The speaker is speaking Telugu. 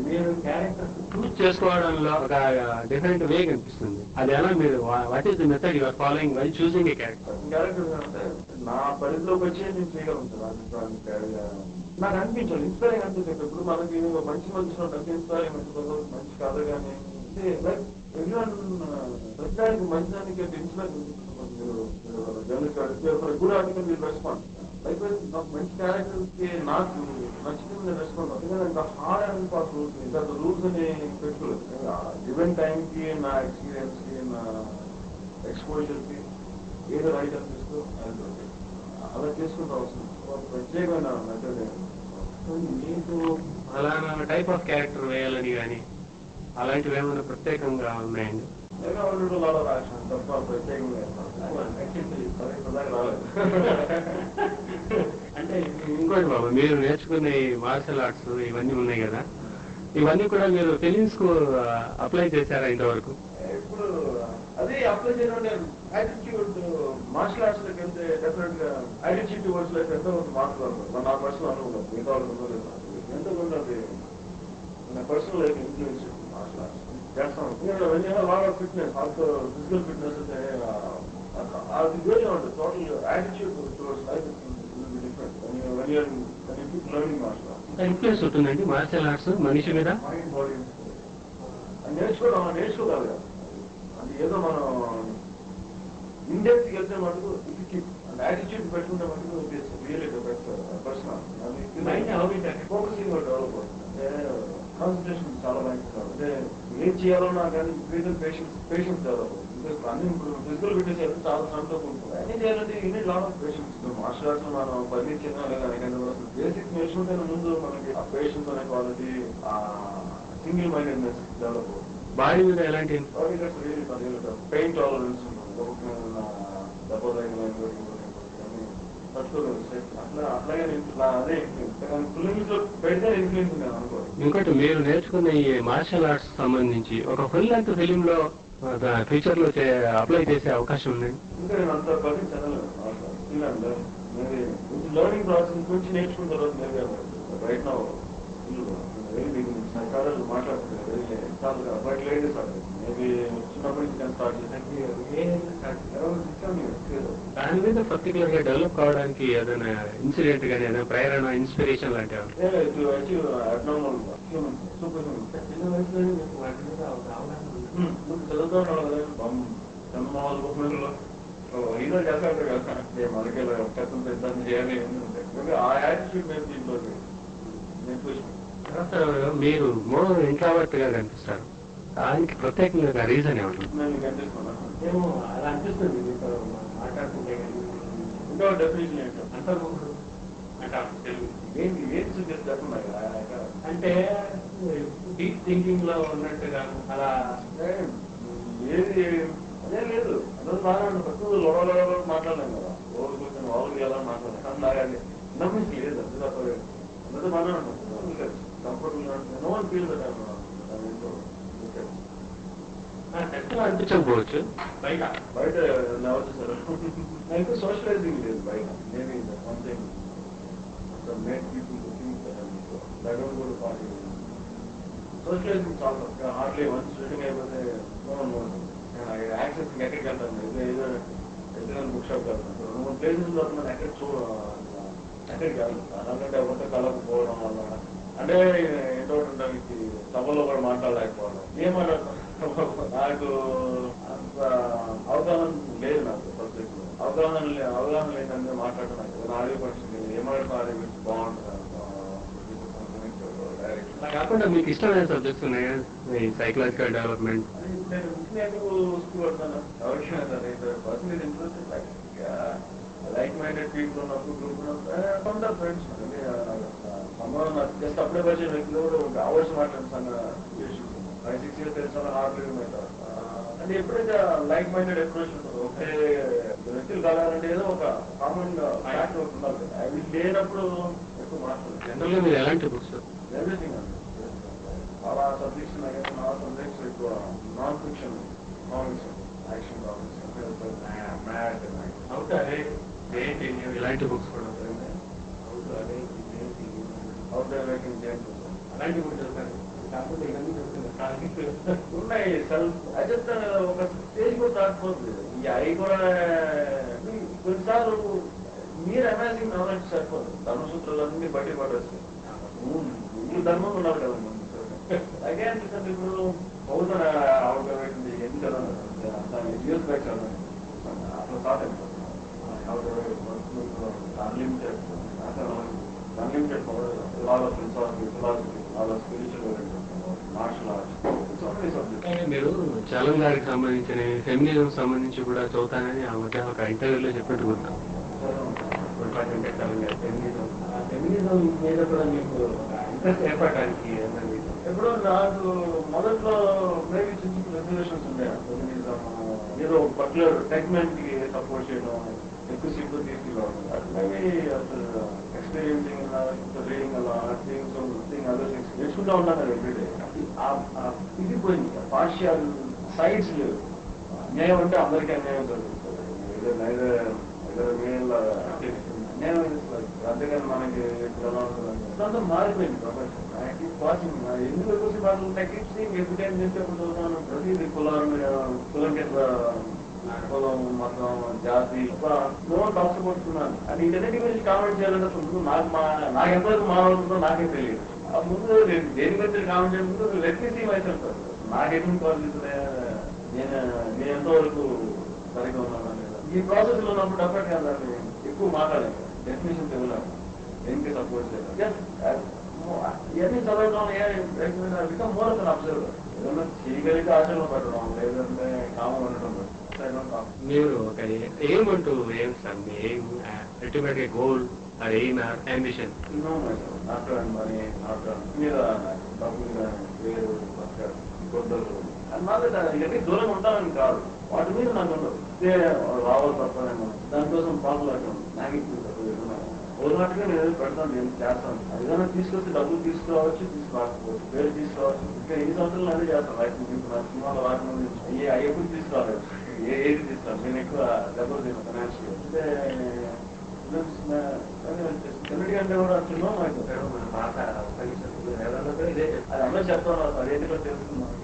మీరు క్యారెక్టర్ చూస్ చేసుకోవడంలో ఒక డిఫరెంట్ వే కనిపిస్తుంది. అది ఎలా మీరు what is the method you're following why choosing a character? Character అంటే నా పరిధిలోకి వచ్చి నేను చేయగలుగుతాను. నాకు అనిపించాలి ఇన్స్పైరింగ్ అనిపిస్తుంది. ఇప్పుడు మనకి మంచి మంచి ఇన్స్పైరింగ్ అనిపిస్తుంది, మంచి కథ కానీ లైక్ ఎవ్రీవన్ ప్రతిదానికి మంచిదానికి inspire journalist good article will respond. Like నాకు మంచి క్యారెక్టర్ కి నాకు నచ్చింది నేను రెస్పాండ్ అవుతుంది. ఇంకా హార్డ్ అండ్ ఫాస్ట్ రూల్స్ ఇంకా రూల్స్ అని పెట్టుకోలేదు. ఈవెన్ టైం కి నా ఎక్స్పీరియన్స్ కి నా ఎక్స్పోజర్ కి ఏదో రైట్ అనిపిస్తూ అలా చేసుకుంటూ వస్తుంది. ప్రత్యేకమైన మెథడ్ మీకు అలానా టైప్ ఆఫ్ క్యారెక్టర్ వేయాలని కానీ అలాంటివి ఏమైనా ప్రత్యేకంగా ఉన్నాయండి? తప్ప ప్రత్యేకంగా రాలేదు. అంటే ఇంకోటి బాబు, మీరు నేర్చుకునే మార్షల్ ఆర్ట్స్ ఇవన్నీ ఉన్నాయి కదా, ఇవన్నీ కూడా మీరు ఫిలిమ్స్ కు అప్లై చేశారా ఇంతవరకు? ఇప్పుడు అదే అప్లై చేయడం యాటిట్యూడ్ మార్షల్ ఆర్ట్స్ లోకి వెళ్తే డెఫినెట్ గా యాటిట్యూడ్ వర్డ్స్ లైఫ్ ఎంతో మాట్లాడుతుంది. నా పర్సనల్ అనుభవం మిగతా ఎంతో కొంత personal life influence martial arts చేస్తాం. ఫిట్నెస్ ఆల్సో ఫిజికల్ ఫిట్నెస్ అది వేరే ఉంటుంది. Total attitude towards life different learning martial arts. Influence ఉంటుందండి మార్షల్ ఆర్ట్స్ మనిషి మీద? మైండ్ బాడీ నేర్చుకోగలగా అది ఏదో మనం ఇండెప్త్ వెళ్తే మటుకు యాటిట్యూడ్ పెట్టుకుంటే మటుకు రియల్లీ పర్సనల్ ఫోకసింగ్ డెవలప్ అవుతుంది. కాన్సన్ట్రేషన్ చాలా మంచిది. అంటే ఏం చేయాలన్నా కానీ పేషెన్స్ డెవలప్ అవుతుంది. అన్ని ఇప్పుడు ఫిజికల్ ఫిట్నెస్ అయితే చాలా సంతోషం ఉంటుంది. అన్ని చేయాలంటే ఇన్ని lot of patience. Martial arts మనం పని చిన్న బేసిక్ నేర్చుకుంటే ముందు మనకి ఆ పేషెన్స్ అనే క్వాలిటీ, ఆ సింగిల్ మైండెడ్నెస్ డెవలప్ అవుతుంది. బాడీ మీద ఎలాంటి పెయిన్ టాలరెన్స్ ఇంకోటి మీరు నేర్చుకున్న ఈ మార్షల్ ఆర్ట్స్ సంబంధించి ఒక ఫుల్ లెంత్ ఫిలిం లో ఫ్యూచర్ లో అప్లై చేసే అవకాశం ఉందండి? ఇంకా నేను అంత కఠిన చదవలేదు. లర్నింగ్ ప్రాసెస్ గురించి నేర్చుకున్న తర్వాత maybe right now very beginning మాట్లాడుతున్నాను. బట్ లేట్ సార్ మేబీ చిన్నప్పటి నుంచి నేను స్టార్ట్ దాని మీద పర్టికులర్ గా డెవలప్ కావడానికి ఏదైనా ఇన్సిడెంట్ కానీ ఏదైనా ప్రేరణ ఇన్స్పిరేషన్ లాంటివి అబ్నార్మల్ సూపర్ చిన్న వయసులోనే వాటి మీద చదువుతూ ఉన్నాడు కదా చంద్రబాబు ఈరోజు చేస్తాడు కదా మనకి కష్టం పెద్ద చేయాలి. ఆ యాటిట్యూడ్ మేము దీంట్లో నేను చూసాను. మీరు మోర్ ఇంట్రావర్ట్ గా కనిపిస్తారు, దానికి ప్రత్యేకంగా రీజన్ ఏమన్నా? నేను కనిపిస్తున్నాను ఏమో అలా అనిపిస్తుంది మాట్లాడుతుంటే. ఇంకా డెఫినేషన్ ఏంటో అంటారు ఏంటి ఏది చూపిస్తున్నా అంటే డీప్ థింకింగ్ లో ఉన్నట్టుగా అలా ఏది అదే లేదు. అందరూ బాగా తక్కువ లొడవ మాట్లాడలేం కదా. రోజు కూర్చొని వాళ్ళు ఎలా మాట్లాడలేదు నాగానే నమ్మకం లేదు. అందరూ మాట్లాడుతున్నాం కంఫర్టబుల్ నో వన్ ఫీల్ అనిపించకపోవచ్చు బయట వచ్చేసారు. నాకు సోషలైజింగ్ లేదు బయట. Maybe one thing make people కూడా పార్టీ సోషలైజింగ్ చాలా హార్డ్లీ వన్స్ షూటింగ్ అయిపోతే యాక్సెస్ ఎక్కడికి వెళ్తాను. ఏదైనా బుక్ షాప్ వెళ్తాను. 2-3 ప్లేసెస్ లో ఎక్కడికి వెళ్తాను. అలాంటి ఎవరితో కలవకపోవడం వల్ల అంటే ఏంటో సభలో కూడా మాట్లాడలేకపోవడం. ఏం మాట్లాడతాను నాకు అంత అవగాహన లేదు. నాకు సబ్జెక్ట్ లో అవగాహన లేదంటే మాట్లాడటం నాకు ఆడియో పరిస్థితి ఏం మాట్లాడుతున్నా ఆడియో గురించి బాగుంటుంది. అలా కాకుండా మీకు ఇష్టమైన సబ్జెక్ట్స్ ఉన్నాయా? సైకలాజికల్ డెవలప్మెంట్ నేను స్కూల్ పడతాను. Personal interest like minded people ఉన్నప్పుడు గ్రూప్ ఉన్నప్పుడు ఫ్రెండ్స్ జస్ట్ అప్పుడే పరిచయం వ్యక్తులు కూడా అవర్స్ మాట్లాడుతాను. 5-6 years తెలుసు హార్డ్ అవుతారు. అంటే ఎప్పుడైతే లైక్ మైండెడ్ అప్రోచ్ ఉంటుందో ఒకే వ్యక్తులు కలాలంటే ఏదో ఒక కామన్ ఫ్యాక్ట్ ఒకటి ఉండాలి. అవి లేనప్పుడు ఎక్కువ మాట్లాడదు. జనరల్గా మీరు ఎలాంటి బుక్స్? ఎవ్రీథింగ్ అండి. చాలా సబ్జెక్ట్స్ ఉన్నాయి. నా సబ్జెక్ట్స్ ఎక్కువ non fiction, comics, action comics, mad అవుతారే ఇలాంటి బుక్స్ కూడా అవుట్ మేకింగ్ అలాంటి బుక్స్ చదువుతారు. కాకపోతే ఇవన్నీ చెప్తున్నారు ఉన్నాయి సెల్ఫ్ అది చెప్తాను కదా, ఒక స్టేజ్ కూడా దాటిపోతుంది. ఈ అవి కూడా కొన్నిసార్లు మీరు అమేజింగ్ నాలెడ్జ్ సరిపోదు, ధర్మసూత్రాలన్నీ బయట పడవచ్చు. మీరు ధర్మం ఉన్నారు కదండి. అలాగే అనిపిస్తుంది ఇప్పుడు అవుతాను ఆవిడ ఎన్ని చదవండి యూస్ బ్యాక్ చదవండి అసలు స్టార్ట్ అయిపోతుంది. Unlimited unlimited philosophy spiritual martial arts. మీరు చలం గారికి సంబంధించిన ఫెమినిజం సంబంధించి కూడా చదువుతానని ఆ మధ్య ఒక ఇంటర్వ్యూలో చెప్పినట్టు గుర్తాం. ఫెమినిజం మీద కూడా మీకు ఇంట్రెస్ట్ ఏర్పడడానికి ఇప్పుడు నాకు మొదట్లో మేబీ చిన్న చిన్న రెగ్యులేషన్స్ ఉండే ఫెమినిజం ఏదో పర్టికులర్ సెగ్మెంట్ కి సపోర్ట్ చేయడం, ఎక్కువ సీట్లు తీసుకురావడం. మేబీ అసలు ఎక్స్పీరియన్సింగ్ రీడింగ్ అలా థింగ్ అదర్ థింగ్స్ నేర్చుకుంటా ఉన్నాను కదా ఎవ్రీడే. ఇది పోయింది, పార్షియల్ సైడ్స్ లేవు. అన్యాయం అంటే అందరికీ అన్యాయం జరుగుతుంది, అన్యాయం అంతేగాని మనకి అంతా మారిపోయింది ప్రపంచం. ఎందుకు వచ్చి వాళ్ళు ఎప్పుడైనా చేసేప్పుడు చదువుతాను ప్రతిదీ కులం కింద కులం మతం జాతి టాక్స్పడుతున్నాను. అది ఇంటర్నెట్ గురించి కామెంట్ చేయాలంటే అసలు నాకు ఎంతవరకు మానవుతుందో నాకే తెలియదు. ఆ ముందు దేని గురించి కామెంట్ చేయడం లెట్సీ మైసెల్ఫ్ నాకు ఎటువంటి క్వాలిటీస్ నేను ఎంతవరకు సరిగ్గా ఉన్నాను లేదా ఈ ప్రాసెస్ లో ఉన్నప్పుడు డెఫినెట్ గా దాన్ని ఎక్కువ మాట్లాడాలి. డెఫినేషన్ తెలియదు, దేనికి సపోర్ట్ చేయాలి. ఇవన్నీ చదవడం బికమ్ మోర్ ఆఫ్ అబ్జర్వ్. ఏదైనా చేయగలిగితే ఆచరణలో పెట్టడం, లేదంటే కామన్ ఉండటం. మీరు ఒక ఎయిమ్ అంటూ ఏం సార్ మీ aim, ultimate goal or aim or ambition? Not money, not మీద డబ్బులు కానీ పేరు గొడ్డలు ఇవన్నీ దూరంగా ఉంటానని కాదు, వాటి మీద నాకు ఉండదు. రావాలి తప్పనేమో దానికోసం పాపులాటం నాకు ఇప్పుడు ఓర్నాటుగా నేను పెడతాను, నేను చేస్తాను. ఏదైనా తీసుకొస్తే డబ్బులు తీసుకురావచ్చు, తీసుకురాకపోవచ్చు, పేరు తీసుకురావచ్చు. ఇంకా ఎన్ని సంవత్సరాలు అదే చేస్తాను. రైతు నా సినిమాలో రాకముందు ఎప్పుడు తీసుకురాలేదు, ఏది తీసుకురాను. నేను ఎక్కువ డబ్బులు తిన్నాను ఫైనాన్షియల్ అంటే ఎందుకంటే కూడా సినిమా అది అందరూ చెప్తాను, అదేంటి కూడా తెలుసుకున్నాను.